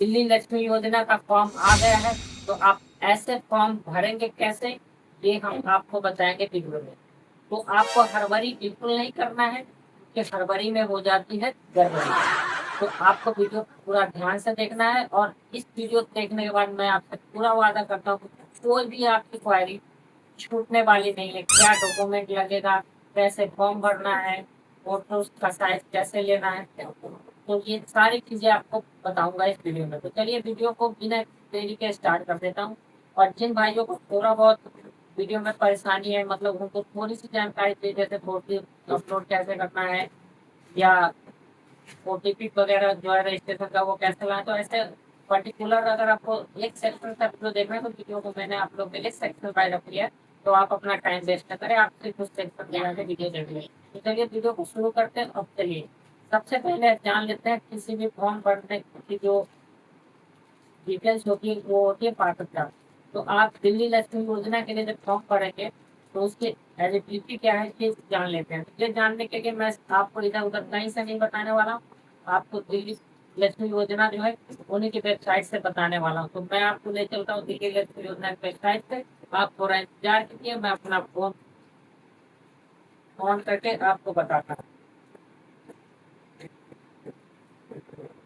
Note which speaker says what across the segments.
Speaker 1: दिल्ली लक्ष्मी योजना का फॉर्म आ गया है। तो आप ऐसे फॉर्म भरेंगे कैसे, ये हम आपको बताएंगे वीडियो में। तो आपको हड़बड़ी बिल्कुल नहीं करना है, क्योंकि हड़बड़ी में हो जाती है गड़बड़ी। तो आपको वीडियो पूरा ध्यान से देखना है, और इस वीडियो देखने के बाद मैं आपसे पूरा वादा करता हूँ कि कोई भी आपकी क्वेरी छूटने वाली नहीं है। क्या डॉक्यूमेंट लगेगा, कैसे फॉर्म भरना है, फोटोज का साइज कैसे लेना है, तो ये सारी चीजें आपको बताऊंगा इस वीडियो में। तो चलिए वीडियो को बिना देरी के स्टार्ट कर देता हूँ। और जिन भाइयों को थोड़ा बहुत वीडियो में परेशानी है, मतलब उनको थोड़ी सी जानकारी दे देते, फोटो अपलोड कैसे करना है, या ओटीपी वगैरह जो है रजिस्ट्रेशन का वो कैसे लाए, तो ऐसे पर्टिकुलर अगर आपको एक सेक्शन तक जो देखना है तो वीडियो को मैंने आप लोग के लिए सेक्शन बाय रख लिया है। तो आप अपना टाइम वेस्ट न करें, आप सिर्फ उस सेक्शन में आके वीडियो देख लें। तो चलिए वीडियो को शुरू करते हैं। अब चलिए सबसे पहले जान लेते हैं किसी भी फॉर्म भरने की जो डिटेल्स होती है वो होती है पात्रता। तो आप दिल्ली लक्ष्मी योजना के लिए जब फॉर्म भरेंगे तो उसकी एलिजिबिलिटी क्या है ये जान लेते हैं। ये जानने के लिए मैं आपको इधर उधर कहीं से नहीं बताने वाला हूँ, आपको दिल्ली लक्ष्मी योजना जो है उन्हीं की वेबसाइट से बताने वाला हूँ। तो मैं आपको ले चलता हूँ दिल्ली लक्ष्मी योजना की वेबसाइट से। आप थोड़ा इंतजार कीजिए, मैं अपना फोन ऑन करके आपको बताता हूँ।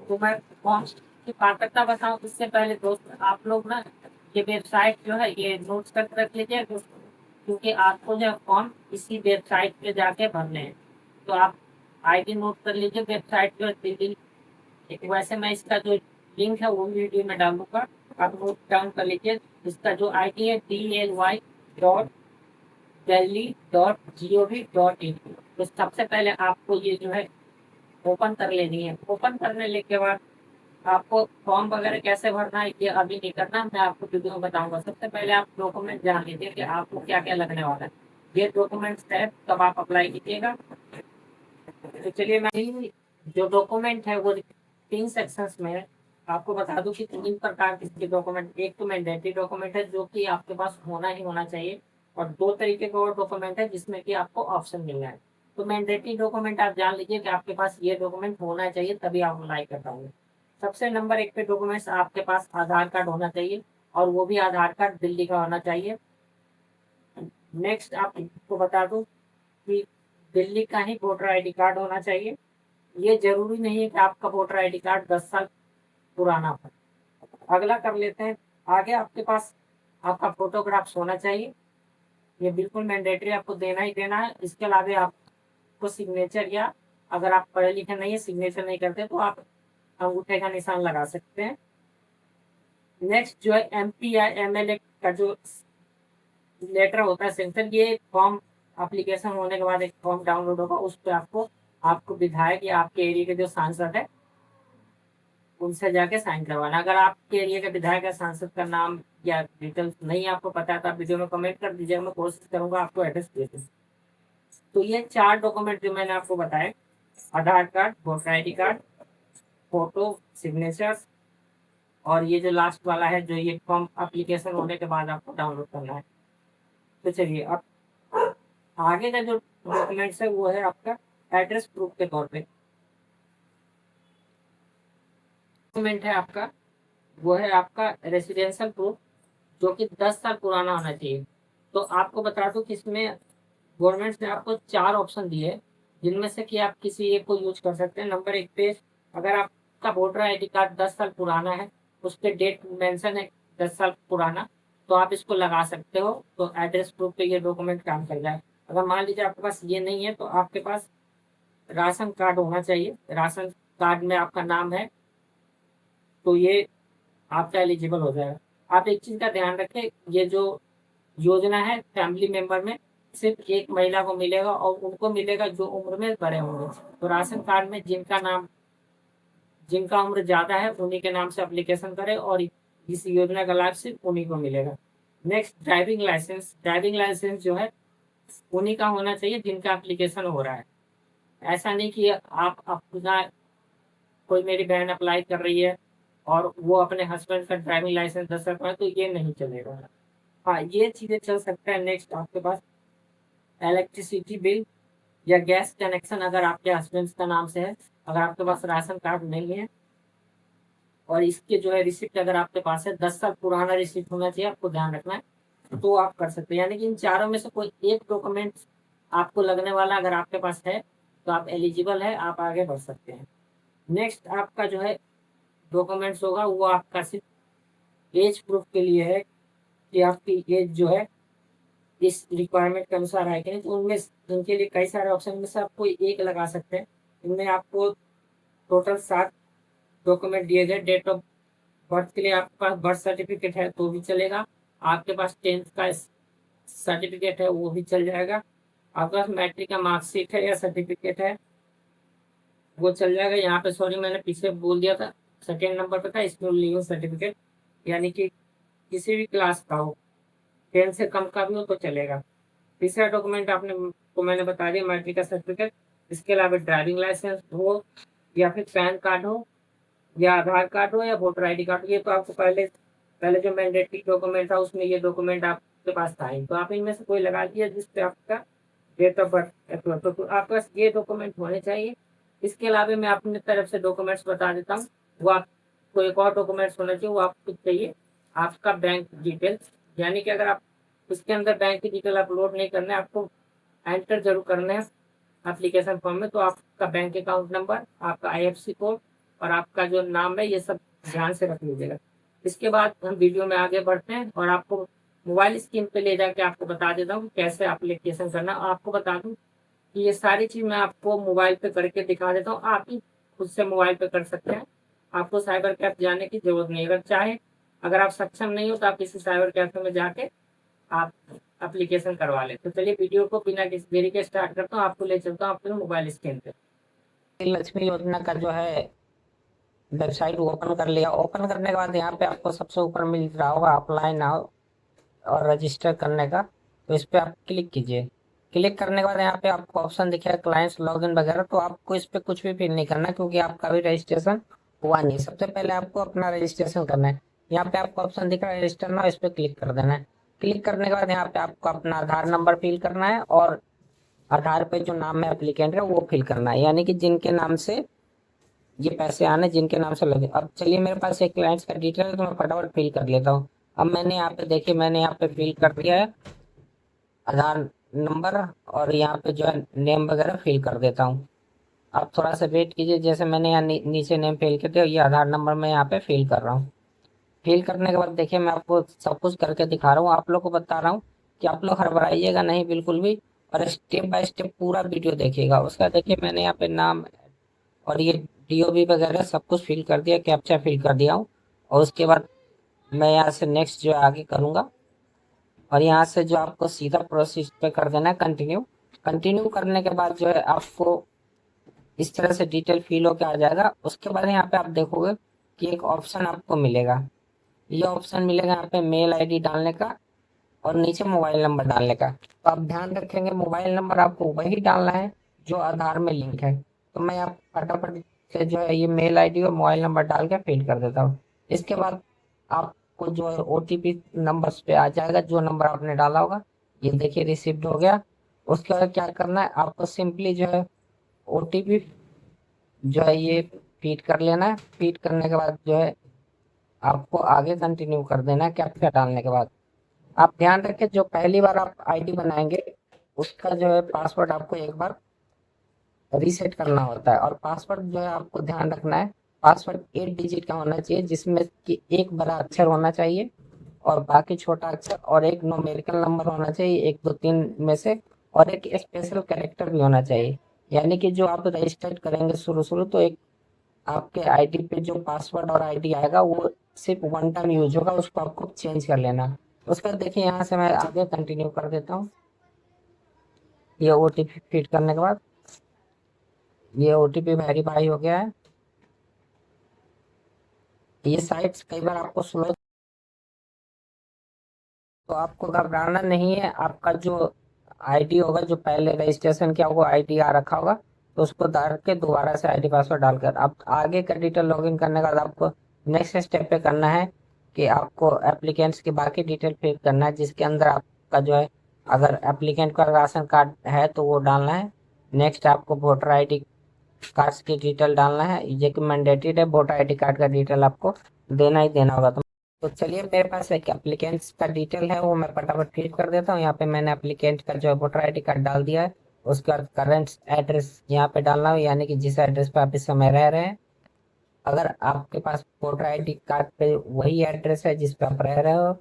Speaker 1: तो मैं फॉर्म की पात्रता बताऊँ इससे पहले दोस्त आप लोग ना ये वेबसाइट जो है ये नोट्स कर रख लीजिए, क्योंकि आपको जो फॉर्म इसी वेबसाइट पे जाके भरने हैं। तो आप आईडी नोट कर लीजिए, वेबसाइट जो है दिल्ली। एक वैसे मैं इसका जो लिंक है वो वीडियो में डालूंगा, आप नोट डाउन कर लीजिए। इसका जो आईडी है DLY.delhi.gov.in। तो सबसे पहले आपको ये जो है ओपन कर लेनी है। ओपन करने के बाद आपको फॉर्म वगैरह कैसे भरना है ये अभी नहीं करना, मैं आपको वीडियो में बताऊंगा। सबसे पहले आप डॉक्यूमेंट जान लीजिए कि आपको क्या क्या लगने वाला है। ये डॉक्यूमेंट्स है तब आप अप्लाई कीजिएगा। तो चलिए मैं जो डॉक्यूमेंट है वो 3 सेक्शंस में है। आपको बता दूं कि 3 प्रकार के डॉक्यूमेंट, एक तो मैंडेटरी डॉक्यूमेंट है जो कि आपके पास होना ही होना चाहिए, और 2 तरीके का और डॉक्यूमेंट है जिसमें कि आपको ऑप्शन मिल रहा है। तो मैंडेटरी डॉक्यूमेंट आप जान लीजिए कि आपके पास ये डॉक्यूमेंट होना चाहिए तभी आप अप्लाई कर पाओगे। सबसे नंबर 1 पे डॉक्यूमेंट्स आपके पास आधार कार्ड होना चाहिए, और वो भी आधार कार्ड दिल्ली का होना चाहिए। नेक्स्ट आपको बता दूं कि दिल्ली का ही वोटर आईडी कार्ड होना चाहिए। ये जरूरी नहीं है कि आपका वोटर आईडी कार्ड 10 साल पुराना हो। अगला कर लेते हैं। आगे आपके पास आपका फोटोग्राफ्स होना चाहिए, ये बिल्कुल मैंडेटरी आपको देना ही देना है। इसके अलावा आपको सिग्नेचर, या अगर आप पढ़े लिखे नहीं है सिग्नेचर नहीं करते तो आप अंगूठे का निशान लगा सकते हैं। नेक्स्ट जो है MP या MLA का जो लेटर होता है सेंसर, ये फॉर्म एप्लीकेशन होने के बाद एक फॉर्म डाउनलोड होगा, उस पर आपको आपको विधायक या आपके एरिया के जो सांसद है उनसे जाके साइन करवाना। अगर आपके एरिया के विधायक या सांसद का नाम या डिटेल्स नहीं आपको पता है तो आप वीडियो में कमेंट कर दीजिएगा, मैं कोशिश करूंगा आपको एड्रेस दे दूँ। तो ये 4 डॉक्यूमेंट जो मैंने आपको बताए, Aadhaar card, voter ID card, photo, signature, और ये जो लास्ट वाला है जो ये फॉर्म एप्लीकेशन होने के बाद आपको डाउनलोड करना है। तो चलिए अब आगे का जो डॉक्यूमेंट्स है वो है आपका एड्रेस प्रूफ के तौर पे। डॉक्यूमेंट है आपका, वो है आपका रेसिडेंशियल प्रूफ, जो कि 10 साल पुराना होना चाहिए। तो आपको बता दूं कि इसमें गवर्नमेंट ने आपको 4 ऑप्शन दिए हैं, जिनमें से कि आप किसी एक को यूज कर सकते हैं। नंबर 1 पे अगर आपका वोटर आईडी कार्ड 10 साल पुराना है, उस पर डेट मेंशन है 10 साल पुराना, तो आप इसको लगा सकते हो। तो एड्रेस प्रूफ पे ये डॉक्यूमेंट काम कर जाए। अगर मान लीजिए आपके पास ये नहीं है तो आपके पास राशन कार्ड होना चाहिए, राशन कार्ड में आपका नाम है, तो ये आपका एलिजिबल हो जाएगा। आप एक चीज का ध्यान रखें, ये जो योजना है फैमिली मेंबर में सिर्फ एक महिला को मिलेगा, और उनको मिलेगा जो उम्र में बड़े होंगे। तो राशन कार्ड में जिनका उम्र ज्यादा है उन्हीं के नाम से एप्लीकेशन करें, और इस योजना का लाभ सिर्फ उन्हीं को मिलेगा। नेक्स्ट ड्राइविंग लाइसेंस जो है उन्हीं का होना चाहिए जिनका एप्लीकेशन हो रहा है। ऐसा नहीं कि आप अपना, कोई मेरी बहन अप्लाई कर रही है और वो अपने हस्बैंड का ड्राइविंग लाइसेंस 10 साल का है, तो ये नहीं चलेगा। हाँ, ये चीजें चल सकता है। नेक्स्ट आपके पास इलेक्ट्रिसिटी बिल या गैस कनेक्शन अगर आपके हस्बैंड का नाम से है, अगर आपके पास राशन कार्ड नहीं है, और इसके जो है रिसिप्ट अगर आपके पास है 10 साल पुराना रिसिप्ट होना चाहिए, आपको ध्यान रखना है, तो आप कर सकते हैं। यानी कि इन चारों में से कोई एक डॉक्यूमेंट आपको लगने वाला अगर आपके पास है तो आप एलिजिबल है, आप आगे बढ़ सकते हैं। नेक्स्ट आपका जो है डॉक्यूमेंट्स होगा वो आपका सिर्फ एज प्रूफ के लिए है कि आपकी एज जो है इस रिक्वायरमेंट के अनुसार है कि नहीं। तो उनमें उनके लिए कई सारे ऑप्शन में से आप कोई एक लगा सकते हैं। इनमें आपको टोटल 7 डॉक्यूमेंट दिए गए। डेट ऑफ बर्थ के लिए आपके पास बर्थ सर्टिफिकेट है तो भी चलेगा, आपके पास 10th का सर्टिफिकेट है वो भी चल जाएगा, आपके पास मैट्रिक का मार्कशीट है या सर्टिफिकेट है वो चल जाएगा। यहाँ पे सॉरी मैंने पीछे बोल दिया था, सेकेंड नंबर पे था स्कूल लीव सर्टिफिकेट, यानी कि किसी भी क्लास का हो, 10 से कम का भी हो तो चलेगा। तीसरा डॉक्यूमेंट आपने को मैंने बता दिया मैट्रिक का सर्टिफिकेट। इसके अलावा ड्राइविंग लाइसेंस हो या फिर पैन कार्ड हो या आधार कार्ड हो या वोटर आईडी कार्ड हो। ये तो आपको पहले पहले जो मैंडेटरी डॉक्यूमेंट था उसमें ये डॉक्यूमेंट आपके पास था ही, तो आप इनमें से कोई लगा दिया जिसपे आपका डेट ऑफ बर्थ, तो आपके पास ये डॉक्यूमेंट होने चाहिए। इसके अलावा मैं अपनी तरफ से डॉक्यूमेंट्स बता देता हूँ, वो आपको एक और डॉक्यूमेंट्स होना चाहिए, वो आपको चाहिए आपका बैंक डिटेल्स। यानी कि अगर आप इसके अंदर बैंक की डिटेल अपलोड नहीं करना है, आपको एंटर जरूर करना है एप्लीकेशन फॉर्म में, तो आपका बैंक अकाउंट नंबर, आपका IFSC कोड और आपका जो नाम है ये सब ध्यान से रख लीजिएगा। इसके बाद हम वीडियो में आगे बढ़ते हैं और आपको मोबाइल स्क्रीन पे ले जाके आपको बता देता हूँ कैसे एप्लीकेशन करना। आपको बता दूँ कि ये सारी चीज़ मैं आपको मोबाइल पे करके दिखा देता हूँ, आप ही खुद से मोबाइल पे कर सकते हैं, आपको साइबर कैफ जाने की जरूरत नहीं। अगर आप सक्षम नहीं हो तो आप किसी साइबर कैफे में जाके आप एप्लीकेशन करवा ले। तो चलिए वीडियो को बिना किसी देरी के स्टार्ट करता हूँ, आपको ले चलता हूँ अपने मोबाइल स्क्रीन पे।
Speaker 2: लक्ष्मी योजना का जो है वेबसाइट ओपन कर लिया। ओपन करने के बाद यहाँ पे आपको सबसे ऊपर मिल रहा होगा अप्लाई नाउ और रजिस्टर करने का, तो इस पर आप क्लिक कीजिए। क्लिक करने के बाद यहाँ पे आपको ऑप्शन दिखेगा क्लाइंट्स लॉगिन वगैरह, तो आपको इस पर कुछ भी फिल नहीं करना क्योंकि आपका भी रजिस्ट्रेशन हुआ नहीं। सबसे पहले आपको अपना रजिस्ट्रेशन करना है। यहाँ पे आपको ऑप्शन दिख रहा है रजिस्टर नाउ, इस पर क्लिक कर देना है। क्लिक करने के बाद यहाँ पे आपको अपना आधार नंबर फिल करना है और आधार पे जो नाम है एप्लीकेंट है वो फिल करना है, यानी कि जिनके नाम से ये पैसे आने, जिनके नाम से लगे। अब चलिए मेरे पास एक क्लाइंट्स का डिटेल है तो मैं फटाफट फिल कर लेता हूँ। अब मैंने यहाँ पे देखिए मैंने यहाँ पे फिल कर दिया है आधार नंबर और यहाँ पे जो है नेम वगैरह फिल कर देता हूँ। आप थोड़ा सा वेट कीजिए, जैसे मैंने यहाँ नीचे नेम फिल कर दिया, ये आधार नंबर मैं यहाँ पे फिल कर रहा हूँ। फिल करने के बाद देखिए मैं आपको सब कुछ करके दिखा रहा हूँ, आप लोग को बता रहा हूँ कि आप लोग हड़बड़ाइएगा नहीं बिल्कुल भी, और स्टेप बाय स्टेप पूरा वीडियो देखिएगा। उसका देखिए मैंने यहाँ पे नाम और ये DOB वगैरह सब कुछ फिल कर दिया, कैप्चा फिल कर दिया हूँ। और उसके बाद मैं यहाँ से नेक्स्ट जो है आगे करूँगा और यहाँ से जो आपको सीधा प्रोसेस पे कर देना है कंटिन्यू। कंटिन्यू करने के बाद जो है आपको इस तरह से डिटेल फिल होकर आ जाएगा। उसके बाद यहाँ पे आप देखोगे कि एक ऑप्शन आपको मिलेगा, ये ऑप्शन मिलेगा यहाँ पे मेल ID डालने का और नीचे मोबाइल नंबर डालने का। तो आप ध्यान रखेंगे मोबाइल नंबर आपको वही डालना है जो आधार में लिंक है। तो मैं आप फटाफट से जो है ये मेल ID और मोबाइल नंबर डाल के फिल कर देता हूँ। इसके बाद आपको जो है OTP नंबर पे आ जाएगा, जो नंबर आपने डाला होगा। ये देखिए रिसीव्ड हो गया। उसके बाद क्या करना है, आपको सिंपली जो है OTP जो है ये फीड कर लेना है। फीड करने के बाद जो है आपको आगे कंटिन्यू कर देना है कैप्चा डालने के बाद। आप ध्यान रखें जो पहली बार आप ID बनाएंगे उसका जो है पासवर्ड आपको एक बार रीसेट करना होता है, और पासवर्ड जो है आपको ध्यान रखना है पासवर्ड 8 डिजिट का होना चाहिए, जिसमें कि एक बड़ा अक्षर होना चाहिए और बाकी छोटा अक्षर, और एक न्यूमेरिकल नंबर होना चाहिए 1 2 3 में से, और एक स्पेशल कैरेक्टर भी होना चाहिए। यानी कि जो आप रजिस्टर करेंगे शुरू शुरू तो एक आपके ID पे जो पासवर्ड और ID आएगा वो सिर्फ वन टाइम यूज होगा, उसको आपको चेंज कर लेना। उसके बाद देखिए यहाँ से मैं आगे कंटिन्यू कर देता हूँ। ये OTP फीड करने के बाद ये OTP वेरीफाई हो गया है। ये साइट्स कई बार आपको स्लो, तो आपको घबराना नहीं है। आपका जो ID होगा, जो पहले रजिस्ट्रेशन किया वो ID आ रखा होगा, तो उसको डाल के दोबारा से ID पासवर्ड डालकर आप आगे का डिटेल लॉगिन करने के बाद आपको नेक्स्ट स्टेप पे करना है कि आपको एप्लीकेंट्स की बाकी डिटेल फिल करना है, जिसके अंदर आपका जो है अगर एप्लीकेंट का राशन कार्ड है तो वो डालना है। नेक्स्ट आपको वोटर ID कार्ड्स की डिटेल डालना है, ये कि मैंडेटेड है, वोटर आईडी कार्ड का डिटेल आपको देना ही देना होगा। तो चलिए मेरे पास एक एप्लीकेंट्स का डिटेल है, वो मैं फटाफट फिल कर देता हूँ। यहाँ पे मैंने एप्लीकेंट का जो है वोटर आईडी कार्ड डाल दिया है। उसके बाद करंट एड्रेस यहाँ पे डालना है, यानी कि जिस एड्रेस पे आप इस समय रह रहे हैं। अगर आपके पास वोटर आईडी कार्ड पे वही एड्रेस है जिस पे आप रह रहे हो,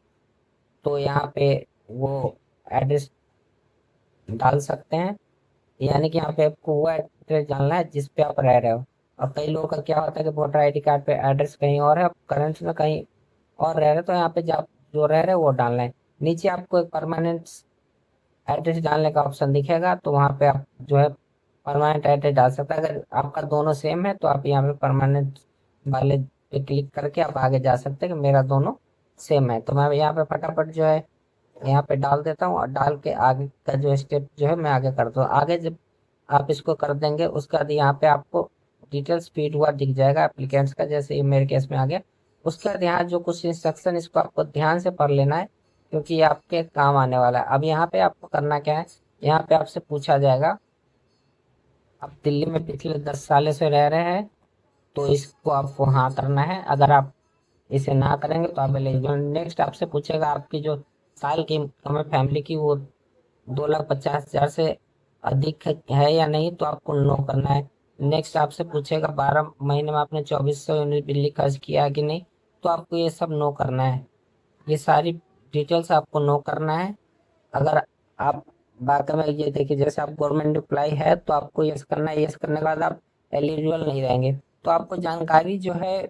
Speaker 2: तो यहाँ पे वो एड्रेस डाल सकते हैं, यानी कि यहाँ पे आपको वो एड्रेस डालना है जिस पे आप रह रहे हो। और कई लोगों का क्या होता है कि वोटर आईडी कार्ड पे एड्रेस कहीं और है, करंट में कहीं और रह रहे हो, तो यहाँ पे जब जो रह रहे हो वो डालना है। नीचे आपको एक परमानेंट एड्रेस डालने का ऑप्शन दिखेगा, तो वहाँ पे आप जो है परमानेंट एड्रेस डाल सकते हैं। अगर आपका दोनों सेम है तो आप यहाँ पे परमानेंट वाले पे क्लिक करके आप आगे जा सकते हैं कि मेरा दोनों सेम है। तो मैं यहाँ पे फटाफट जो है यहाँ पे डाल देता हूँ, और डाल के आगे का जो स्टेप जो है मैं आगे करता हूँ। आगे जब आप इसको कर देंगे उसके बाद यहाँ पे आपको डिटेल्स फीड हुआ दिख जाएगा एप्लीकेंट्स का, जैसे ये मेरे केस में आ गया। उसके बाद यहाँ जो कुछ इंस्ट्रक्शन, इसको आपको ध्यान से पढ़ लेना है, क्योंकि ये आपके काम आने वाला है। अब यहाँ पे आपको करना क्या है, यहाँ पे आपसे पूछा जाएगा आप दिल्ली में पिछले 10 साल से रह रहे हैं, तो इसको आपको हाँ करना है। अगर आप इसे ना करेंगे तो आप एलिजिबल। नेक्स्ट आपसे पूछेगा आपकी जो साल की इनकम है फैमिली की, वो 2,50,000 से अधिक है या नहीं, तो आपको नो करना है। नेक्स्ट आपसे पूछेगा 12 महीने में आपने 2400 यूनिट बिजली खर्च किया है कि नहीं, तो आपको ये सब नो करना है। ये सारी डिटेल्स आपको नो करना है। अगर आप वाकई में ये देखिए, जैसे आप गवर्नमेंट एम्प्लॉय है तो आपको यस करना है, यस करने के बाद आप एलिजिबल नहीं रहेंगे। तो आपको जानकारी जो है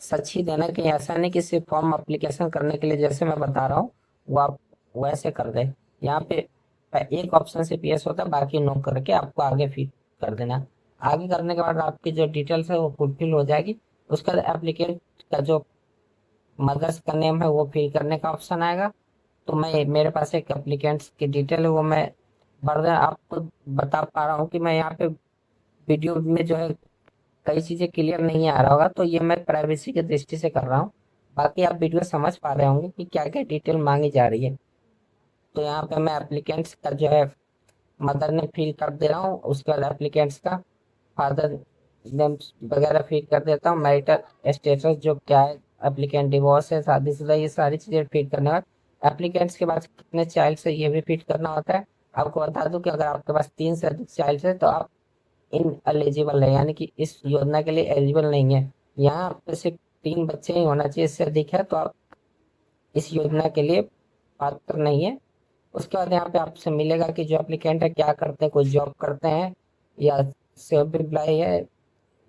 Speaker 2: सच ही देना, कि ऐसा नहीं कि सिर्फ फॉर्म अप्लीकेशन करने के लिए जैसे मैं बता रहा हूँ वो आप वैसे कर दें। यहाँ पे एक ऑप्शन से यस होता है, बाकी नो करके आपको आगे फिल कर देना। आगे करने के बाद आपकी जो डिटेल्स है वो फुलफिल हो जाएगी। उसका एप्लीकेंट का जो मदर्स का नेम है वो फिल करने का ऑप्शन आएगा। तो मैं मेरे पास एक एप्लीकेंट्स की डिटेल है, वो मैं भर दें। आपको बता पा रहा हूँ कि मैं यहाँ पे वीडियो में जो है कई चीज़ें क्लियर नहीं आ रहा होगा, तो ये मैं प्राइवेसी की दृष्टि से कर रहा हूँ। बाकी आप वीडियो समझ पा रहे होंगे कि क्या क्या डिटेल मांगी जा रही है। तो यहाँ पे मैं एप्लीकेंट्स का जो है मदर ने फिल कर दे रहा हूँ, उसके बाद एप्लीकेंट्स का फादर नेम वगैरह फिल कर देता हूँ। मैरिटल स्टेटस जो क्या है, एप्लीकेंट डिवोर्स है, शादीशुदा, ये सारी चीज़ें फिल करने के बाद एप्लीकेंट्स के पास कितने चाइल्ड है ये भी फिट करना होता है। आपको बता दूं कि अगर आपके पास 3 से अधिक चाइल्ड है तो आप इन एलिजिबल है, यानी कि इस योजना के लिए एलिजिबल नहीं है। यहाँ पे सिर्फ 3 बच्चे ही होना चाहिए, इससे अधिक है तो आप इस योजना के लिए पात्र नहीं है। उसके बाद यहाँ पे आपसे मिलेगा कि जो एप्लीकेंट है क्या करते हैं, कोई जॉब करते हैं या सेल्फ एम्प्लॉय है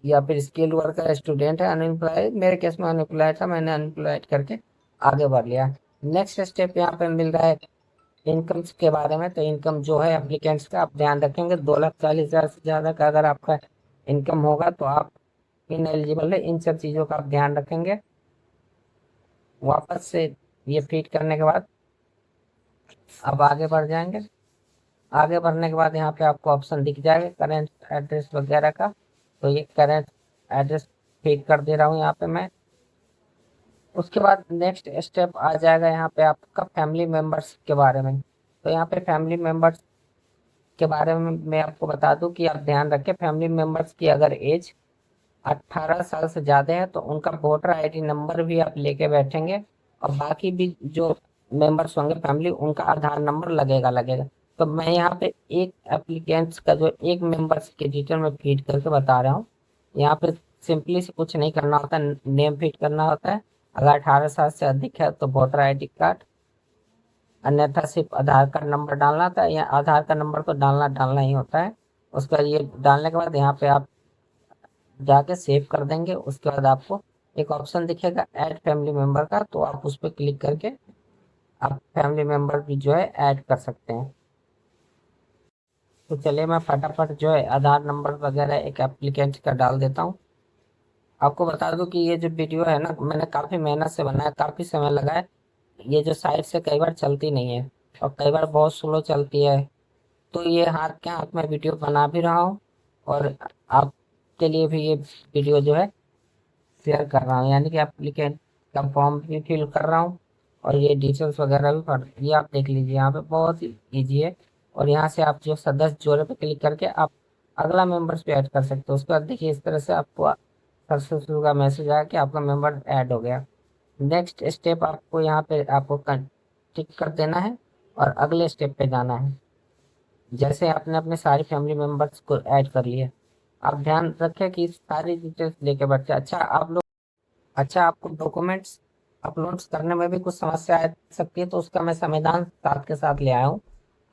Speaker 2: या फिर स्किल वर्कर, स्टूडेंट है, अनएम्प्लॉयड। मेरे केस में अनएम्प्लॉयड था, मैंने अनएम्प्लॉयड करके आगे बढ़ लिया। नेक्स्ट स्टेप यहाँ पे मिल रहा है इनकम के बारे में। तो इनकम जो है एप्लीकेंट्स का आप ध्यान रखेंगे, 2,40,000 से ज़्यादा का अगर आपका इनकम होगा तो आप इन एलिजिबल है। इन सब चीज़ों का आप ध्यान रखेंगे। वापस से ये फीड करने के बाद अब आगे बढ़ जाएंगे। आगे बढ़ने के बाद यहाँ पे आपको ऑप्शन दिख जाएगा करेंट एड्रेस वगैरह का। तो ये करेंट एड्रेस फीड कर दे रहा हूँ यहाँ पे मैं। उसके बाद नेक्स्ट स्टेप आ जाएगा यहाँ पे आपका फैमिली मेम्बर्स के बारे में। तो यहाँ पे फैमिली मेम्बर्स के बारे में मैं आपको बता दूं कि आप ध्यान रखें, फैमिली मेम्बर्स की अगर एज 18 साल से ज़्यादा है तो उनका वोटर आईडी नंबर भी आप लेके बैठेंगे, और बाकी भी जो मेंबर्स होंगे फैमिली, उनका आधार नंबर लगेगा। तो मैं यहाँ पे एक एप्लीकेंट्स का जो एक मेंबर्स की डिटेल में फीड करके बता रहा हूँ। यहाँ पे सिंपली से कुछ नहीं करना होता, नेम फीड करना होता है। अगर 18 साल से अधिक है तो वोटर आईडी कार्ड, अन्यथा सिर्फ आधार कार्ड नंबर डालना था, या आधार का नंबर तो डालना ही होता है। उसके बाद ये डालने के बाद यहाँ पे आप जाके सेव कर देंगे। उसके बाद आपको एक ऑप्शन दिखेगा ऐड फैमिली मेंबर का, तो आप उस पर क्लिक करके आप फैमिली मेंबर भी जो है ऐड कर सकते हैं। तो चलिए मैं फटाफट जो है आधार नंबर वगैरह एक एप्लीकेंट का डाल देता हूँ। आपको बता दूं कि ये जो वीडियो है ना, मैंने काफ़ी मेहनत से बनाया, काफ़ी समय लगा है। ये जो साइट से कई बार चलती नहीं है और कई बार बहुत स्लो चलती है, तो ये हाथ के हाथ में वीडियो बना भी रहा हूँ और आपके लिए भी ये वीडियो जो है शेयर कर रहा हूँ, यानी कि एप्लीकेंट का फॉर्म भी फिल कर रहा हूँ और ये डिटेल्स वगैरह भी भर, ये आप देख लीजिए यहाँ पे बहुत ईजी है। और यहाँ से आप जो सदस्य जोड़े पे क्लिक करके आप अगला मेंबर्स भी ऐड कर सकते हो। उसके बाद देखिए इस तरह से आपको सक्सेसफुल का मैसेज आया कि आपका मेंबर ऐड हो गया। नेक्स्ट स्टेप आपको यहाँ पे आपको टिक कर देना है और अगले स्टेप पे जाना है। जैसे आपने अपने सारी फैमिली मेंबर्स को ऐड कर लिया, आप ध्यान रखें कि सारी डिटेल्स लेके बैठे। अच्छा आपको डॉक्यूमेंट्स अपलोड करने में भी कुछ समस्या आ सकती है, तो उसका मैं समाधान साथ के साथ ले आया हूँ।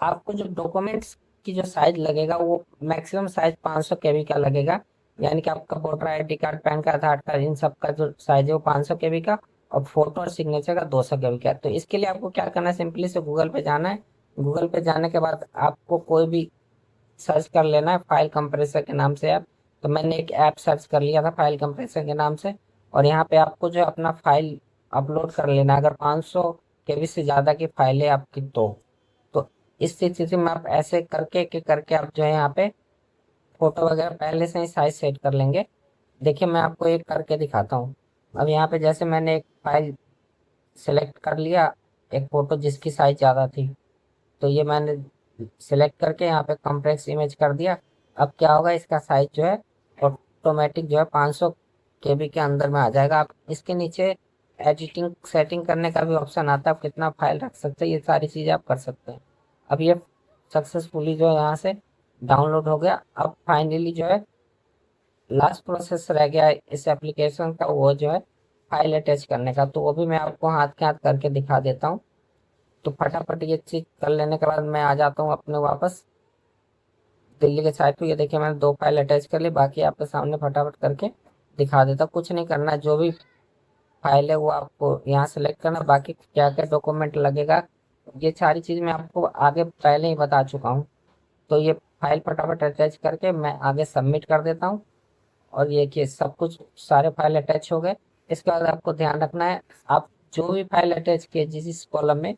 Speaker 2: आपको जो डॉक्यूमेंट्स की जो साइज लगेगा वो मैक्सिमम साइज 500 केबी का लगेगा। यानी कि आपका voter ID card, PAN card, Aadhaar card, इन सब का जो साइज है वो 500 केबी का और फोटो और सिग्नेचर का 200 केबी का। तो इसके लिए आपको क्या करना है, सिंपली से गूगल पे जाना है। गूगल पे जाने के बाद आपको कोई भी सर्च कर लेना है फाइल कंप्रेसर के नाम से ऐप। तो मैंने एक ऐप सर्च कर लिया था फाइल कंप्रेसर के नाम से, और यहाँ पे आपको जो है अपना फाइल अपलोड कर लेना है। अगर 500 केबी से ज़्यादा की फाइल है आपकी तो इस स्थिति में आप ऐसे करके आप जो है यहाँ पे फोटो वगैरह पहले से ही साइज सेट कर लेंगे। देखिए मैं आपको एक करके दिखाता हूँ। अब यहाँ पे जैसे मैंने एक फाइल सेलेक्ट कर लिया, एक फोटो जिसकी साइज ज़्यादा थी, तो ये मैंने सिलेक्ट करके यहाँ पे कॉम्प्लेक्स इमेज कर दिया। अब क्या होगा, इसका साइज जो है ऑटोमेटिक जो है 500 केबी के अंदर में आ जाएगा। आप इसके नीचे एडिटिंग सेटिंग करने का भी ऑप्शन आता है, आप कितना फाइल रख सकते हैं, ये सारी चीज़ें आप कर सकते हैं। अब ये सक्सेसफुली जो है यहाँ से डाउनलोड हो गया। अब फाइनली जो है लास्ट प्रोसेस रह गया है इस एप्लीकेशन का, वो जो है फाइल अटैच करने का। तो वो भी मैं आपको हाथ के हाथ करके दिखा देता हूँ। तो फटाफट ये चीज कर लेने के बाद मैं आ जाता हूँ अपने वापस दिल्ली के साइट पे। ये देखिए मैंने 2 फाइल अटैच कर ली, बाकी आपके सामने फटाफट करके दिखा देता हूँ। कुछ नहीं करना है, जो भी फाइल है वो आपको यहाँ सेलेक्ट करना, बाकी क्या क्या डॉक्यूमेंट लगेगा ये सारी चीज मैं आपको आगे पहले ही बता चुका हूँ। तो ये फाइल फटाफट अटैच करके मैं आगे सबमिट कर देता हूँ। और ये कि सब कुछ सारे फाइल अटैच हो गए। इसके बाद आपको ध्यान रखना है, आप जो भी फाइल अटैच किए जिस कॉलम में,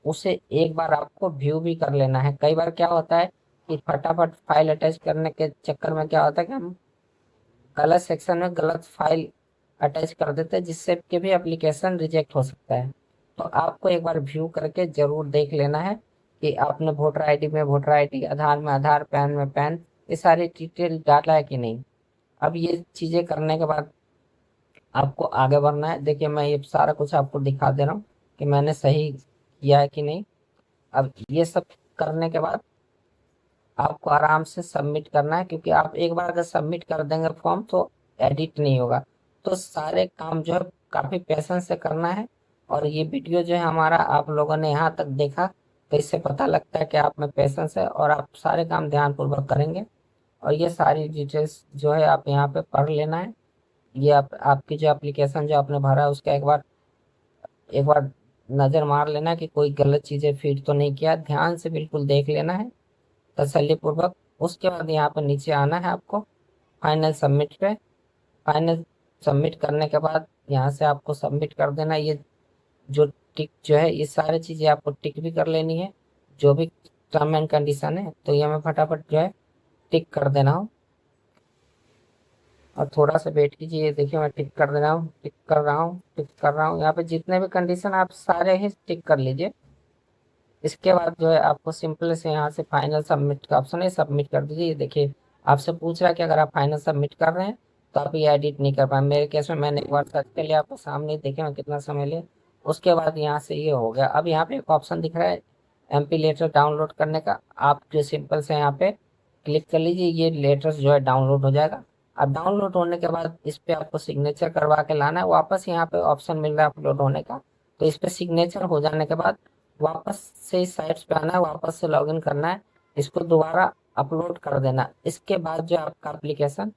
Speaker 2: उसे एक बार आपको व्यू भी कर लेना है। कई बार क्या होता है कि फटाफट फाइल अटैच करने के चक्कर में क्या होता है कि हम गलत सेक्शन में गलत फाइल अटैच कर देते हैं, जिससे कि भी एप्लीकेशन रिजेक्ट हो सकता है। तो आपको एक बार व्यू करके जरूर देख लेना है कि आपने वोटर आईडी में वोटर आईडी, आधार में आधार, पैन में पैन, ये सारी डिटेल डाला है कि नहीं। अब ये चीजें करने के बाद आपको आगे बढ़ना है। देखिए मैं ये सारा कुछ आपको दिखा दे रहा हूँ कि मैंने सही किया है कि नहीं। अब ये सब करने के बाद आपको आराम से सबमिट करना है, क्योंकि आप एक बार अगर सबमिट कर देंगे फॉर्म तो एडिट नहीं होगा। तो सारे काम जो है काफी पेशेंस से करना है। और ये वीडियो जो है हमारा आप लोगों ने यहाँ तक देखा, तो इससे पता लगता है कि आप में पेशेंस है और आप सारे काम ध्यानपूर्वक करेंगे। और ये सारी डिटेल्स जो है आप यहाँ पे पढ़ लेना है। ये आपकी जो एप्लीकेशन जो आपने भरा है उसका एक बार नजर मार लेना कि कोई गलत चीजें फीड तो नहीं किया, ध्यान से बिल्कुल देख लेना है तसल्ली पूर्वक। उसके बाद यहाँ पर नीचे आना है आपको फाइनल सबमिट पे। फाइनल सबमिट करने के बाद यहाँ से आपको सबमिट कर देना। ये जो टिक जो है ये सारी चीजें आपको टिक भी कर लेनी है, जो भी टर्म एंड कंडीशन है। तो ये मैं फटाफट जो है टिक कर देना हूँ। और थोड़ा सा वेट कीजिए, देखिए मैं टिक कर दे रहा हूँ, टिक कर रहा हूँ, टिक कर रहा हूँ। यहाँ पे जितने भी कंडीशन आप सारे ही टिक कर लीजिए। इसके बाद जो है आपको सिंपल से यहाँ से फाइनल सबमिट का ऑप्शन है, सबमिट कर दीजिए। ये देखिए आपसे पूछ रहा है कि अगर आप फाइनल सबमिट कर रहे हैं तो आप ये एडिट नहीं कर पाए। मेरे केस में मैंने एक बार सर्च कर लिया, आपको सामने देखे मैं कितना समय लिया। उसके बाद यहाँ से ये हो गया। अब यहाँ पे एक ऑप्शन दिख रहा है MP लेटर डाउनलोड करने का, आप जो सिंपल से यहाँ पे क्लिक कर लीजिए, ये लेटर्स जो है डाउनलोड हो जाएगा। अब डाउनलोड होने के बाद इस पे आपको सिग्नेचर करवा के लाना है। वापस यहाँ पे ऑप्शन मिल रहा है अपलोड होने का, तो इस पे सिग्नेचर हो जाने के बाद वापस से इस साइट्स पे आना है, वापस से लॉगिन करना है, इसको दोबारा अपलोड कर देना। इसके बाद जो आपका एप्लीकेशन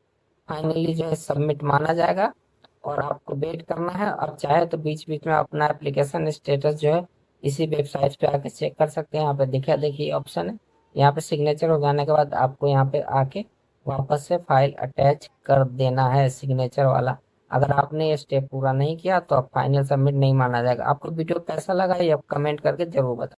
Speaker 2: फाइनली जो है सबमिट माना जाएगा और आपको वेट करना है। अब चाहे तो बीच बीच में अपना एप्लीकेशन स्टेटस जो है इसी वेबसाइट पे आके चेक कर सकते हैं। यहाँ पे देखिए ऑप्शन है, यहाँ पे सिग्नेचर हो जाने के बाद आपको यहाँ पे आके वापस से फाइल अटैच कर देना है सिग्नेचर वाला। अगर आपने ये स्टेप पूरा नहीं किया तो अब फाइनल सबमिट नहीं माना जाएगा। आपको वीडियो कैसा लगा ये आप कमेंट करके जरूर बताएं।